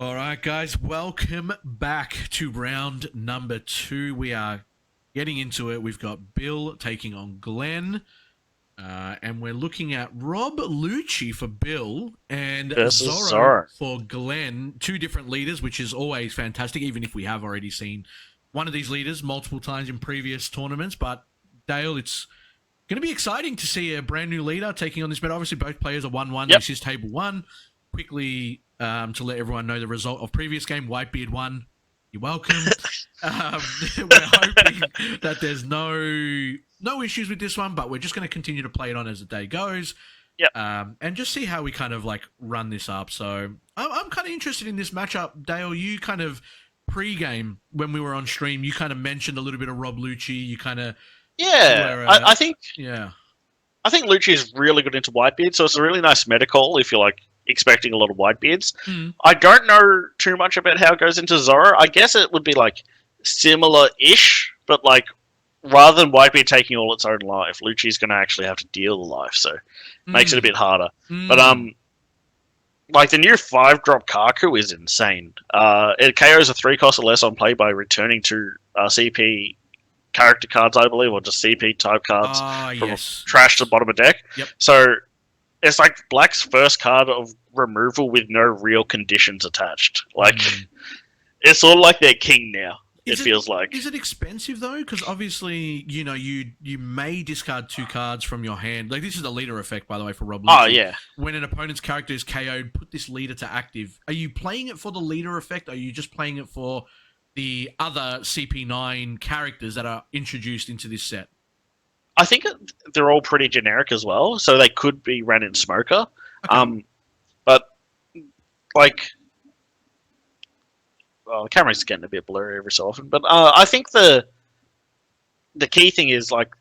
All right, guys, welcome back to round number 2. We are getting into it. We've got Bill taking on Glenn, and we're looking at Rob Lucci for Bill and Versus Zoro Zoro. for Glenn. Two different leaders, which is always fantastic, even if we have already seen one of these leaders multiple times in previous tournaments. But, Dale, it's going to be exciting to see a brand new leader taking on this. But obviously, both players are 1-1. Yep. This is table 1. Quickly, to let everyone know the result of previous game, Whitebeard won. You're welcome. We're hoping that there's no issues with this one, but we're just going to continue to play it on as the day goes. Yep. And just see how we kind of like run this up. So I'm kind of interested in this matchup. Dale, you kind of pre-game when we were on stream, you kind of mentioned a little bit of Rob Lucci. You kind of I think yeah. I think Lucci is really good into Whitebeard, so it's a really nice meta call if you're like expecting a lot of Whitebeards. I don't know too much about how it goes into Zoro. I guess it would be like similar-ish, but like rather than Whitebeard taking all its own life, Lucci's going to actually have to deal the life, so makes it a bit harder. But like the new 5-drop Kaku is insane. It KOs a 3 cost or less on play by returning to CP character cards, I believe, or just CP type cards from trash to the bottom of deck. Yep. So it's like Black's first card of removal with no real conditions attached. Like it's sort of like their king now. It feels like. Is it expensive though? Because obviously, you know, you may discard 2 cards from your hand. Like this is the leader effect, by the way, for Rob Lucci. Oh yeah. When an opponent's character is KO'd, put this leader to active. Are you playing it for the leader effect? Or are you just playing it for the other CP9 characters that are introduced into this set? I think they're all pretty generic as well, so they could be ran in Smoker. Okay. But like, well, the camera's getting a bit blurry every so often. But I think the key thing is like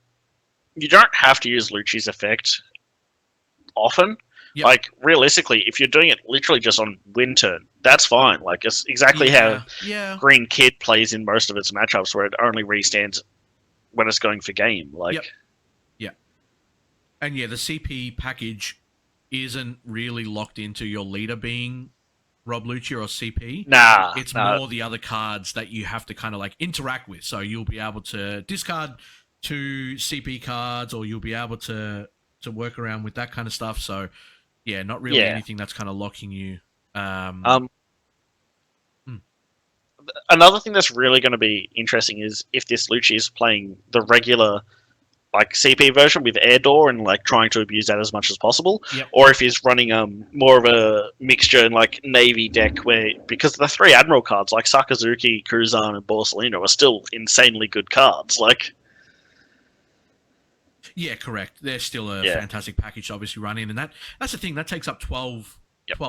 you don't have to use Lucci's effect often. Yep. Like realistically, if you're doing it literally just on win turn, that's fine. Like it's exactly how Green Kid plays in most of its matchups, where it only restands when it's going for game. Like. Yep. And yeah, the CP package isn't really locked into your leader being Rob Lucci or CP. Nah. It's more the other cards that you have to kind of like interact with. So you'll be able to discard 2 CP cards, or you'll be able to work around with that kind of stuff. So yeah, not really anything that's kind of locking you. Another thing that's really going to be interesting is if this Lucci is playing the regular like CP version with Air Door and like trying to abuse that as much as possible, or if he's running more of a mixture in like Navy deck where because the 3 Admiral cards like Sakazuki, Cruzan, and Borsalino are still insanely good cards. Like, yeah, correct. They're still a fantastic package to obviously run in, and that's the thing that takes up 12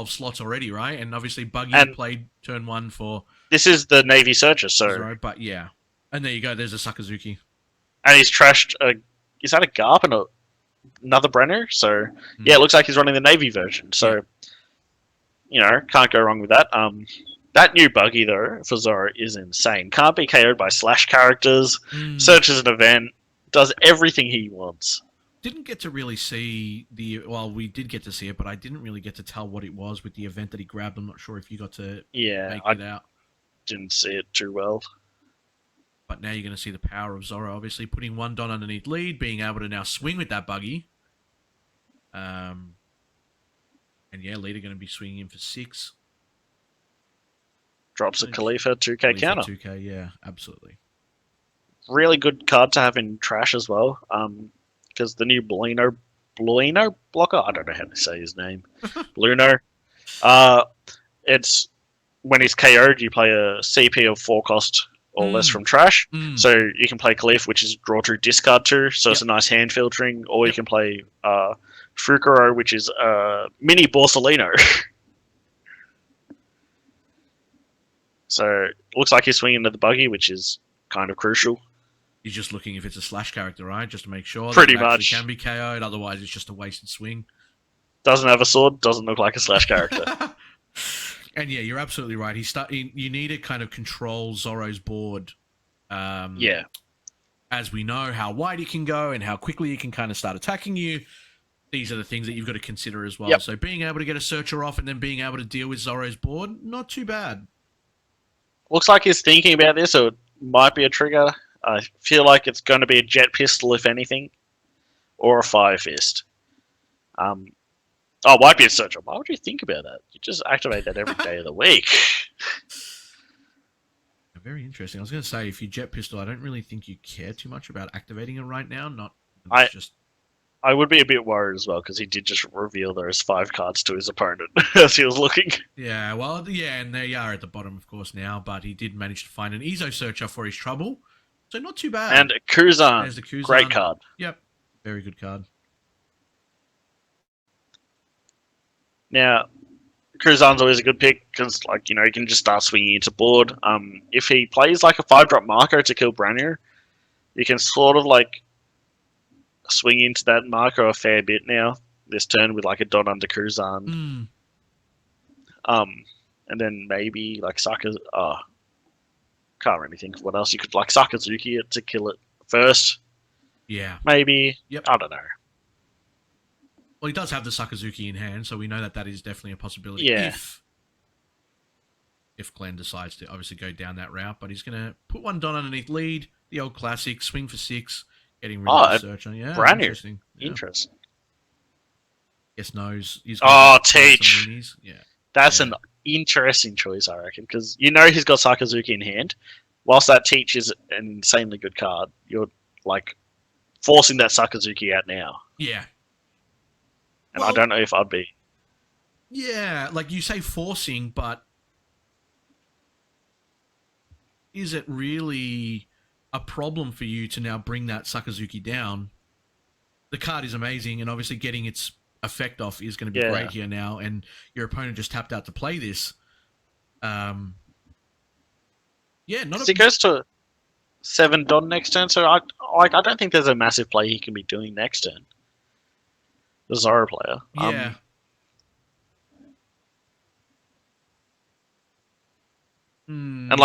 slots already, right? And obviously Buggy played turn 1 for this is the Navy Searcher, so Zoro, but yeah, and there you go. There's a Sakazuki, and he's trashed a. Is that a Garp and another Brenner? So, yeah, it looks like he's running the Navy version. So, you know, can't go wrong with that. That new buggy, though, for Zoro is insane. Can't be KO'd by slash characters, searches an event, does everything he wants. Didn't get to really see we did get to see it, but I didn't really get to tell what it was with the event that he grabbed. I'm not sure if you got to make it out. Didn't see it too well. But now you're going to see the power of Zoro, obviously putting 1 Don underneath lead, being able to now swing with that buggy. And yeah, leader going to be swinging in for 6. Drops a Khalifa 2k counter. 2k, yeah, absolutely. Really good card to have in trash as well. Because the new Bluino blocker, I don't know how to say his name. Bluno. It's when he's KO'd, you play a CP of 4 cost or less from trash. So you can play Cliff, which is draw to discard 2, so it's a nice hand filtering, or you can play Fukuro, which is mini Borsalino. So it looks like he's swinging to the buggy, which is kind of crucial. He's just looking if it's a slash character, right? Just to make sure pretty that it much can be KO'd, otherwise it's just a wasted swing. Doesn't have a sword, doesn't look like a slash character. And yeah, you're absolutely right. You need to kind of control Zoro's board. As we know how wide he can go and how quickly he can kind of start attacking you. these are the things that you've got to consider as well. Yep. So being able to get a searcher off and then being able to deal with Zoro's board, not too bad. Looks like he's thinking about this, so it might be a trigger. I feel like it's going to be a jet pistol, if anything, or a fire fist. Whitebeard searcher. Why would you think about that? You just activate that every day of the week. Very interesting. I was going to say, if you jet pistol, I don't really think you care too much about activating it right now. I would be a bit worried as well, because he did just reveal those 5 cards to his opponent as he was looking. Yeah, well, yeah, and they are at the bottom, of course, now, but he did manage to find an Ezo searcher for his trouble, so not too bad. And a Kuzan. There's the Kuzan. Great card. Yep, very good card. Now, Kuzan's always a good pick, because, he can just start swinging into board. If he plays, a 5-drop marker to kill Brannier, you can sort of, swing into that marker a fair bit now this turn with a dot under Kuzan. And then maybe Saka's can't really think of what else you could Sakazuki it to kill it first. Yeah. Maybe. Yep. I don't know. Well, he does have the Sakazuki in hand, so we know that is definitely a possibility. Yeah. If Glenn decides to obviously go down that route, but he's gonna put one dot underneath lead, the old classic, swing for 6. Getting rid of the search on. Yeah, brand new. Interesting. Yeah. Interesting. Guess knows. Teach. Yeah. That's an interesting choice, I reckon, because he's got Sakazuki in hand. Whilst that Teach is an insanely good card, you're forcing that Sakazuki out now. Yeah. And I don't know if I'd be. Yeah, you say forcing, but is it really a problem for you to now bring that Sakazuki down? The card is amazing, and obviously getting its effect off is going to be great here now, and your opponent just tapped out to play this. He goes to 7 Don next turn, so I don't think there's a massive play he can be doing next turn. The Zoro player. Yeah. And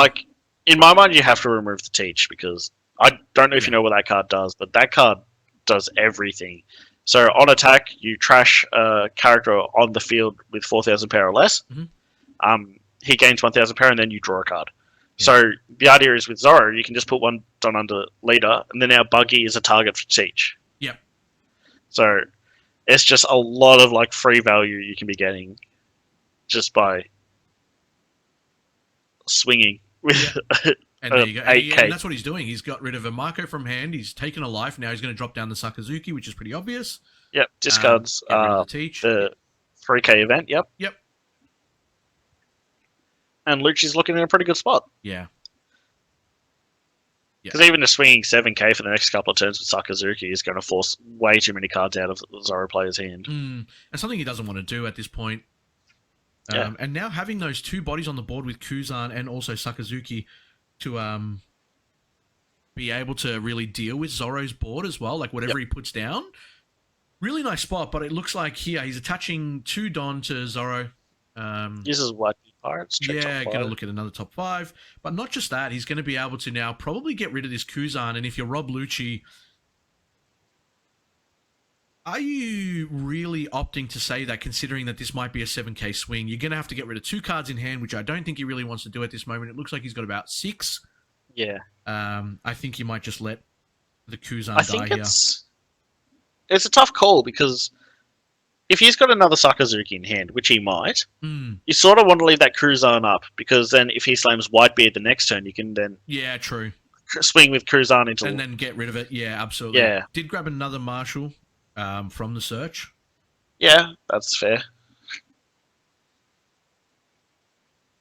in my mind, you have to remove the Teach, because I don't know if you know what that card does, but that card does everything. So on attack, you trash a character on the field with 4,000 power or less. Mm-hmm. He gains 1,000 power, and then you draw a card. Yeah. So the idea is with Zoro, you can just put one dot under leader, and then now Buggy is a target for Teach. Yep. So it's just a lot of free value you can be getting just by swinging with and there you go. 8K. And that's what he's doing. He's got rid of a Marco from hand. He's taken a life. Now he's going to drop down the Sakazuki, which is pretty obvious. Yep. Discards the 3K event. Yep. Yep. And Lucci's looking in a pretty good spot. Yeah. Because even just swinging 7K for the next couple of turns with Sakazuki is going to force way too many cards out of the Zoro player's hand. And something he doesn't want to do at this point. And now having those 2 bodies on the board with Kuzan and also Sakazuki to be able to really deal with Zoro's board as well, whatever he puts down. Really nice spot, but it looks like here he's attaching 2 Don to Zoro. Uses what? Pirates? Yeah, going to look at another top 5. But not just that, he's going to be able to now probably get rid of this Kuzan, and if you're Rob Lucci, are you really opting to say that, considering that this might be a 7K swing? You're going to have to get rid of 2 cards in hand, which I don't think he really wants to do at this moment. It looks like he's got about 6. Yeah. I think you might just let the Kuzan die here. It's a tough call, because if he's got another Sakazuki in hand, which he might, you sort of want to leave that Kuzan up, because then if he slams Whitebeard the next turn, you can then true swing with Kuzan into... And then get rid of it. Yeah, absolutely. Yeah. Did grab another Marshal from the search. Yeah, that's fair.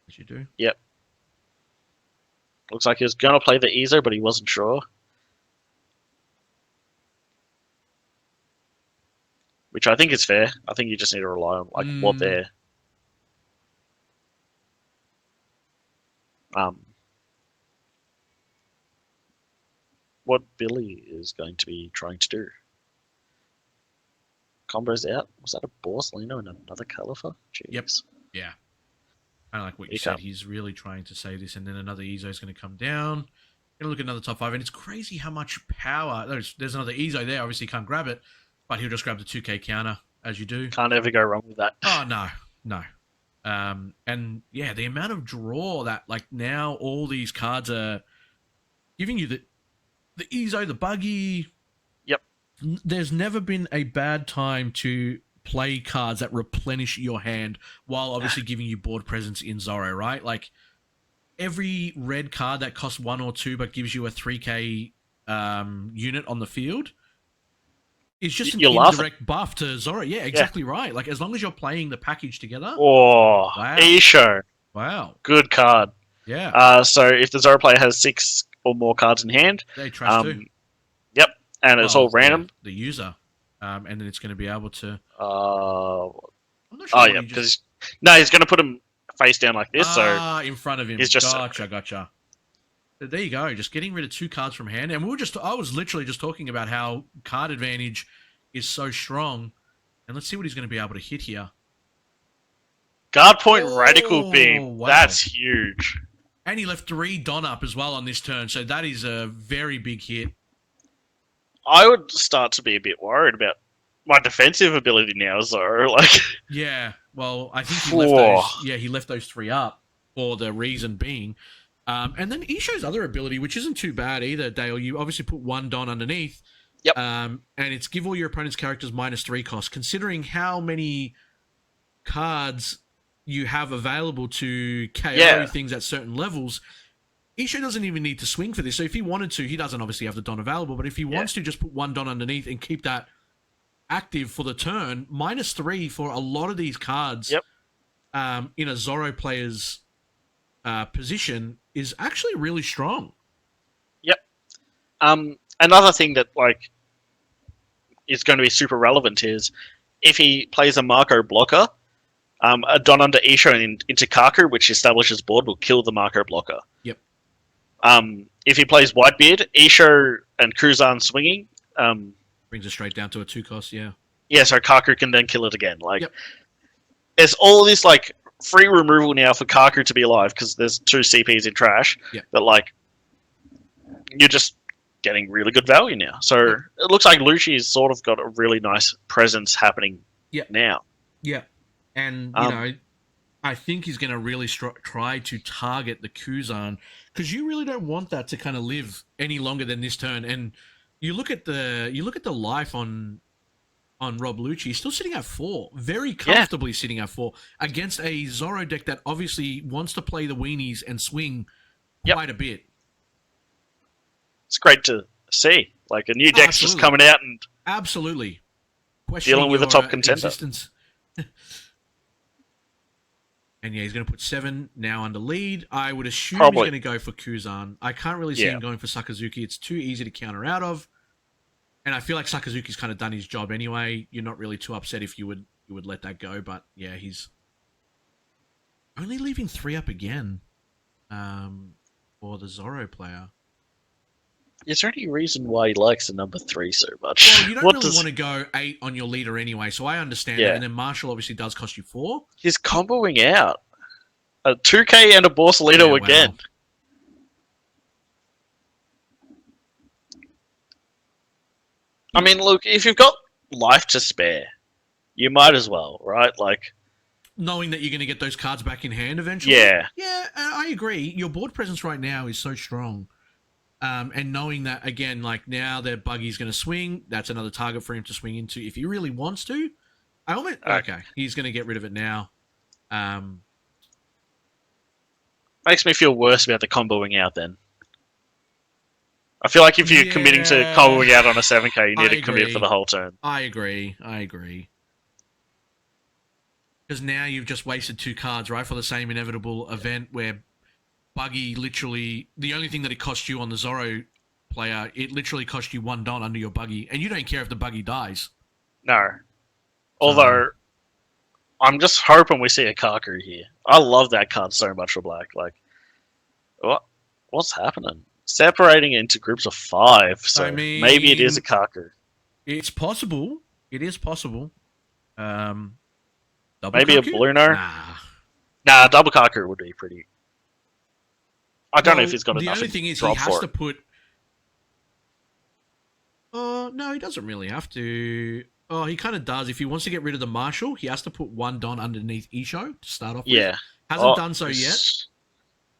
As you do. Yep. Looks like he was going to play the Ezo, but he wasn't sure. Which I think is fair. I think you just need to rely on what they're what Billy is going to be trying to do. Combos out. Was that a Borsalino and another Califer? Jeez. Yep. Yeah. Kind of like what you said. He's really trying to say this, and then another Ezo is going to come down. Going to look at another top 5, and it's crazy how much power. There's another Ezo there. Obviously, can't grab it, but he'll just grab the 2K counter. as you do. Can't ever go wrong with that. Oh no, no. And yeah, the amount of draw that like now all these cards are giving you the Ezo, the buggy. Yep. There's never been a bad time to play cards that replenish your hand while obviously giving you board presence in Zoro, right? Like every red card that costs 1 or 2 but gives you a 3k unit on the field is just an indirect buff to Zoro. Yeah, exactly right. Like as long as you're playing the package together. Oh, wow. Isho. Wow. Good card. Yeah. So if the Zoro player has 6 or more cards in hand, they trash too. Yep, and it's all random. The user, and then it's going to be able to. I'm not sure. Because he's going to put him face down like this. So in front of him. He's just gotcha. There you go. Just getting rid of 2 cards from hand, and I was literally just talking about how card advantage is so strong, and let's see what he's going to be able to hit here. Guard point radical beam. Wow. That's huge. And he left 3 Don up as well on this turn, so that is a very big hit. I would start to be a bit worried about my defensive ability now, Zoro. Like, yeah, well, I think he left those. Yeah, he left those 3 up for the reason being. And then Isho's other ability, which isn't too bad either, Dale. You obviously put 1 Don underneath. Yep. And it's give all your opponent's characters -3 cost. Considering how many cards you have available to KO things at certain levels, Isho doesn't even need to swing for this. So if he wanted to, he doesn't obviously have the Don available, but if he wants to just put 1 Don underneath and keep that active for the turn, -3 for a lot of these cards in a Zoro player's position is actually really strong. Yep. Another thing that like is going to be super relevant is if he plays a Marco blocker, a Don under Isho into Kaku, which establishes board, will kill the Marco blocker. Yep. If he plays Whitebeard, Isho and Kuzan swinging, brings it straight down to a 2 cost. Yeah. Yeah, so Kaku can then kill it again. Like, there's all this like free removal now for Kaku to be alive because there's 2 CPs in trash. Yeah. But like, you're just getting really good value now. So it looks like Lucci's sort of got a really nice presence happening now. Yeah. And, you know, I think he's going to really try to target the Kuzan because you really don't want that to kind of live any longer than this turn. And you look at the life on Rob Lucci, he's still sitting at 4, very comfortably sitting at 4 against a Zoro deck that obviously wants to play the weenies and swing quite a bit. It's great to see. Like a new deck's just coming out and dealing with a top contender. And yeah, he's going to put 7 now under lead. I would assume he's going to go for Kuzan. I can't really see him going for Sakazuki. It's too easy to counter out of. And I feel like Sakazuki's kind of done his job anyway. You're not really too upset if you would let that go. But yeah, he's only leaving 3 up again for the Zoro player. Is there any reason why he likes the number 3 so much? Well, you don't really want to go 8 on your leader anyway, so I understand that. And then Marshall obviously does cost you 4. He's comboing out a 2k and a Borsalito again. I mean, look, if you've got life to spare, you might as well, right? Like, knowing that you're going to get those cards back in hand eventually. Yeah, I agree. Your board presence right now is so strong. And knowing that, again, like now their buggy's going to swing, that's another target for him to swing into if he really wants to. Okay, he's going to get rid of it now. Makes me feel worse about the comboing out then. I feel like if you're committing to comboing out on a 7k, you need to commit for the whole turn. I agree. Because now you've just wasted 2 cards, right, for the same inevitable event where Buggy literally, the only thing that it cost you on the Zoro player, it literally cost you 1 Don under your Buggy, and you don't care if the Buggy dies. No. Although, I'm just hoping we see a Kaku here. I love that card so much for black. Like, what's happening? Separating into groups of 5, so I mean, maybe it is a Kaku. It's possible. It is possible. Maybe Kaku? A Bluno? Nah, double Kaku would be pretty... I don't know if he's got enough. The only thing is he has to put... no, he doesn't really have to. Oh, he kind of does. If he wants to get rid of the Marshal, he has to put one Don underneath Isho to start off with. Yeah. Hasn't done so yet.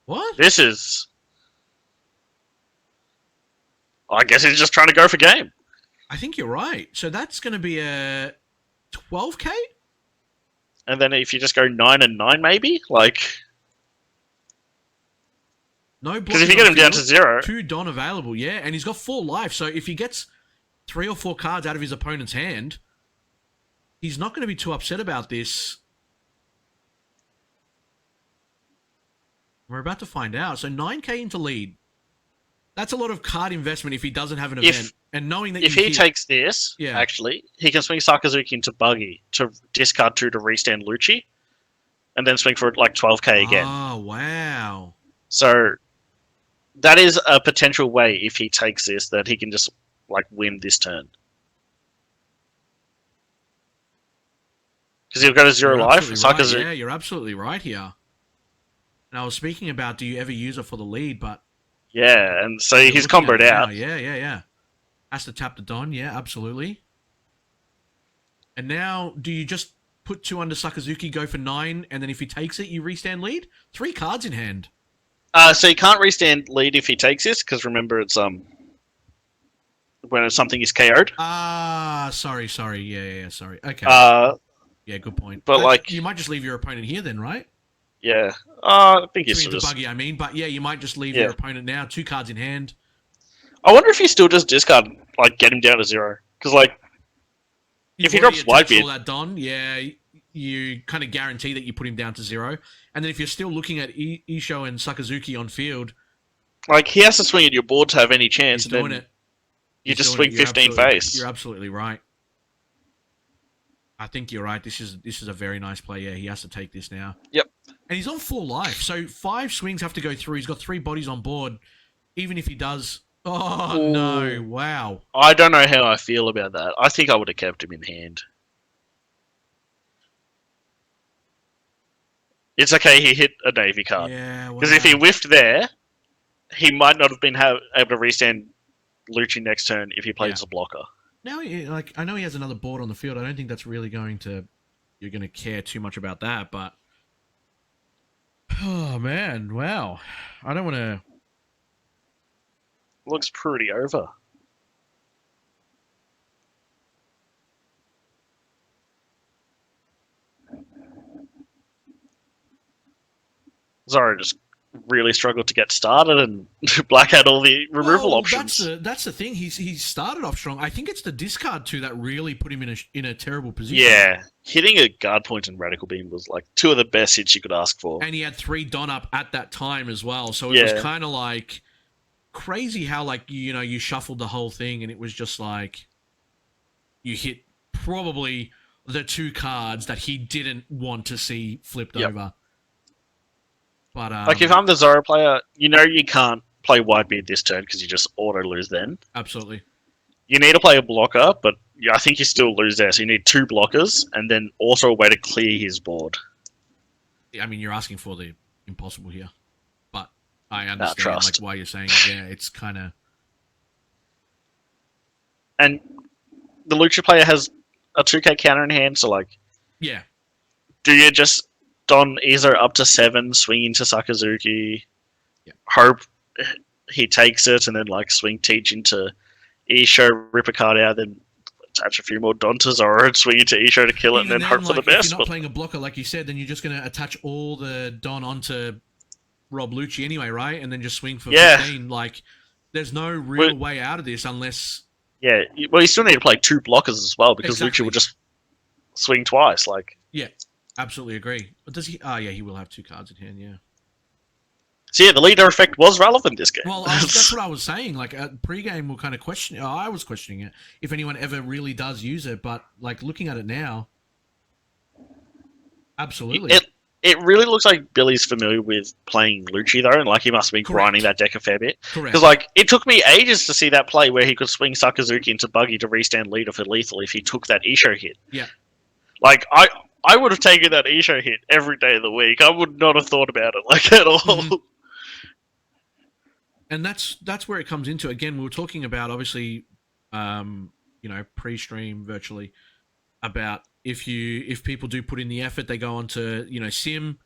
What? This is. I guess he's just trying to go for game. I think you're right. So that's going to be a 12k? And then if you just go 9 and 9, maybe? Like. No, because if you get him down to 0. 2 Don available, yeah. And he's got 4 life. So if he gets 3 or 4 cards out of his opponent's hand, he's not going to be too upset about this. We're about to find out. So 9k into lead. That's a lot of card investment if he doesn't have an event. And knowing that if he takes this, actually, he can swing Sakazuki into Buggy to discard 2 to restand Lucci, and then swing for like 12k again. Oh, wow. So that is a potential way if he takes this that he can just like win this turn. Because he'll go to 0 life. Right. Yeah, you're absolutely right here. And I was speaking about, do you ever use it for the lead, but... Yeah, and so he's comboed out. Yeah. Has to tap the Don, yeah, absolutely. And now, do you just put 2 under Sakazuki, go for 9, and then if he takes it, you restand lead? 3 cards in hand. So you can't restand lead if he takes this, because remember it's when something is KO'd. Sorry. Yeah, sorry. Okay. Yeah, good point. But like... You might just leave your opponent here then, right? Yeah. I think he's just... Buggy, I mean. But yeah, you might just leave your opponent now. 2 cards in hand. I wonder if he still just discard, like, get him down to 0. Because, like, if he drops Whitebeard... all that Don, yeah, you kind of guarantee that you put him down to 0. And then if you're still looking at Isho and Sakazuki on field... Like, he has to swing at your board to have any chance. He's doing it. You just swing 15 face. You're absolutely right. I think you're right. This is a very nice play. Yeah, he has to take this now. Yep. And he's on 4 life, so 5 swings have to go through. He's got 3 bodies on board. Even if he does... Oh, ooh. No. Wow. I don't know how I feel about that. I think I would have kept him in hand. It's okay he hit a Navy card. Yeah, because if he whiffed there, he might not have been able to restand Lucci next turn if he plays a blocker. Now, like, I know he has another board on the field. I don't think that's really going to... You're going to care too much about that, but... Oh, man. Wow. I don't want to... Looks pretty over. Zoro just really struggled to get started, and Black had all the removal options. That's the thing. He started off strong. I think it's the discard too that really put him in a terrible position. Yeah, hitting a guard point and radical beam was like 2 of the best hits you could ask for. And he had 3 Don up at that time as well, so it was kind of like crazy how like you shuffled the whole thing, and it was just like you hit probably the 2 cards that he didn't want to see flipped over. But, like, if I'm the Zoro player, you can't play Whitebeard this turn because you just auto-lose then. Absolutely. You need to play a blocker, but I think you still lose there. So you need 2 blockers and then also a way to clear his board. I mean, you're asking for the impossible here. But I understand like why you're saying it. Yeah, it's kind of... And the Lucci player has a 2k counter in hand, so, like... Yeah. Do you just... Don Izo up to 7, swing into Sakazuki, hope he takes it, and then like swing Teach into Isho, rip a card out, then attach a few more Don to Zoro, and swing into Isho to kill it, and then hope for the best. If you're not playing a blocker, like you said, then you're just going to attach all the Don onto Rob Lucci anyway, right? And then just swing for 15. Like, there's no real way out of this unless... Yeah, well, you still need to play 2 blockers as well, because Lucci will just swing twice, like... Yeah. Absolutely agree. But does he? Yeah, he will have 2 cards in hand. Yeah. So yeah, the leader effect was relevant this game. Well, that's what I was saying. Like at pre-game, we'll kind of question. I was questioning it if anyone ever really does use it, but like looking at it now, absolutely. It really looks like Billy's familiar with playing Lucci though, and like he must have been grinding that deck a fair bit. Correct. Because like it took me ages to see that play where he could swing Sakazuki into Buggy to restand leader for lethal if he took that Isho hit. Yeah. Like I would have taken that Isho hit every day of the week. I would not have thought about it like at all. Mm-hmm. And that's where it comes into. Again, we were talking about obviously, pre-stream virtually about if people do put in the effort, they go on to Sim.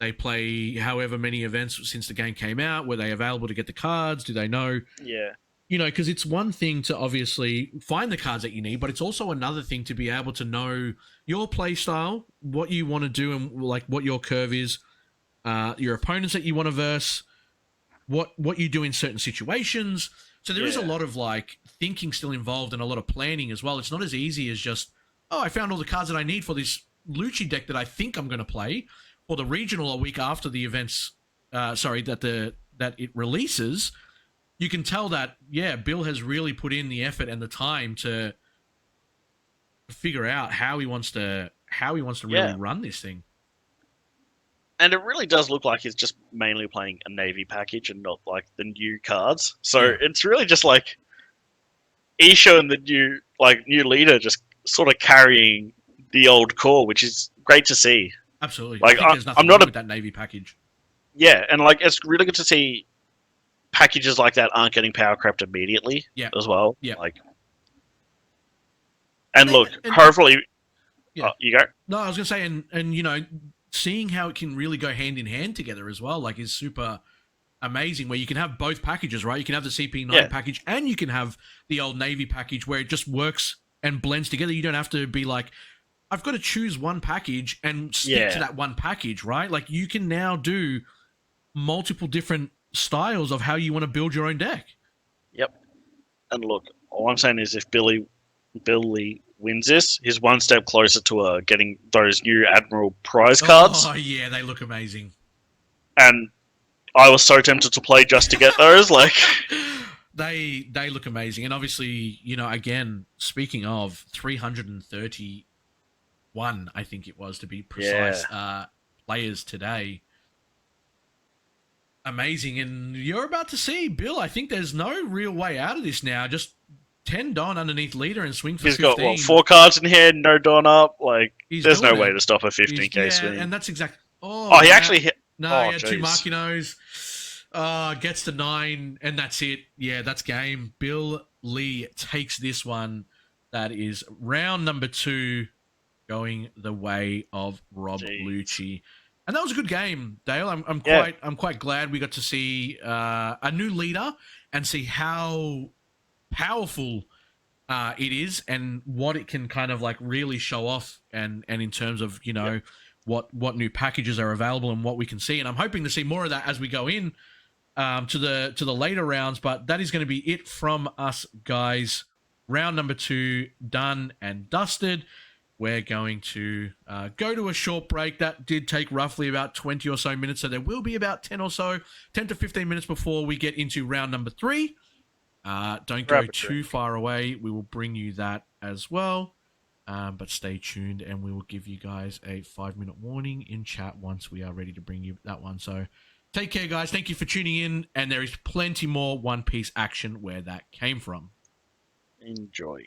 They play however many events since the game came out. Were they available to get the cards? Do they know? Yeah. Because it's one thing to obviously find the cards that you need, but it's also another thing to be able to know your play style, what you want to do, and like what your curve is, your opponents that you want to verse, what you do in certain situations. So there is a lot of like thinking still involved and a lot of planning as well. It's not as easy as just, oh, I found all the cards that I need for this Lucci deck that I think I'm going to play, or the regional a week after the events. That it releases. You can tell that, Bill has really put in the effort and the time to figure out how he wants to really run this thing. And it really does look like he's just mainly playing a Navy package and not like the new cards. So it's really just like Isha and the new leader just sort of carrying the old core, which is great to see. Absolutely. Like, I think there's nothing wrong with that Navy package. Yeah, and like it's really good to see packages like that aren't getting power crept immediately as well. Yeah. Like, and look, hopefully, you go. No, I was gonna say, and seeing how it can really go hand in hand together as well, like, is super amazing. Where you can have both packages, right? You can have the CP9 package, and you can have the old Navy package, where it just works and blends together. You don't have to be like, I've got to choose one package and stick to that one package, right? Like, you can now do multiple different styles of how you want to build your own deck. Yep. And look, all I'm saying is if Billy wins this, he's one step closer to getting those new Admiral prize cards. Oh yeah, they look amazing. And I was so tempted to play just to get those. Like, they look amazing. And obviously, again, speaking of 331, I think it was to be precise, players today. Amazing. And you're about to see Bill. I think there's no real way out of this now. Just 10 Don underneath leader and swing for 15. He's got 4 cards in hand, no Don up. Like, there's no way to stop a 15k swing. And that's exactly. He actually hit. No, he had 2 Markinos. Gets to 9, and that's it. Yeah, that's game. Bill Lee takes this one. That is round number 2, going the way of Rob Lucci. And that was a good game, Dale. I'm quite glad we got to see a new leader and see how powerful it is and what it can kind of like really show off and in terms of what new packages are available and what we can see. And I'm hoping to see more of that as we go in to the later rounds. But that is going to be it from us, guys. Round number 2 done and dusted. We're going to go to a short break. That did take roughly about 20 or so minutes, so there will be about 10 to 15 minutes before we get into round number 3. Don't go too far away. We will bring you that as well. But stay tuned, and we will give you guys a 5-minute warning in chat once we are ready to bring you that one. So take care, guys. Thank you for tuning in, and there is plenty more One Piece action where that came from. Enjoy.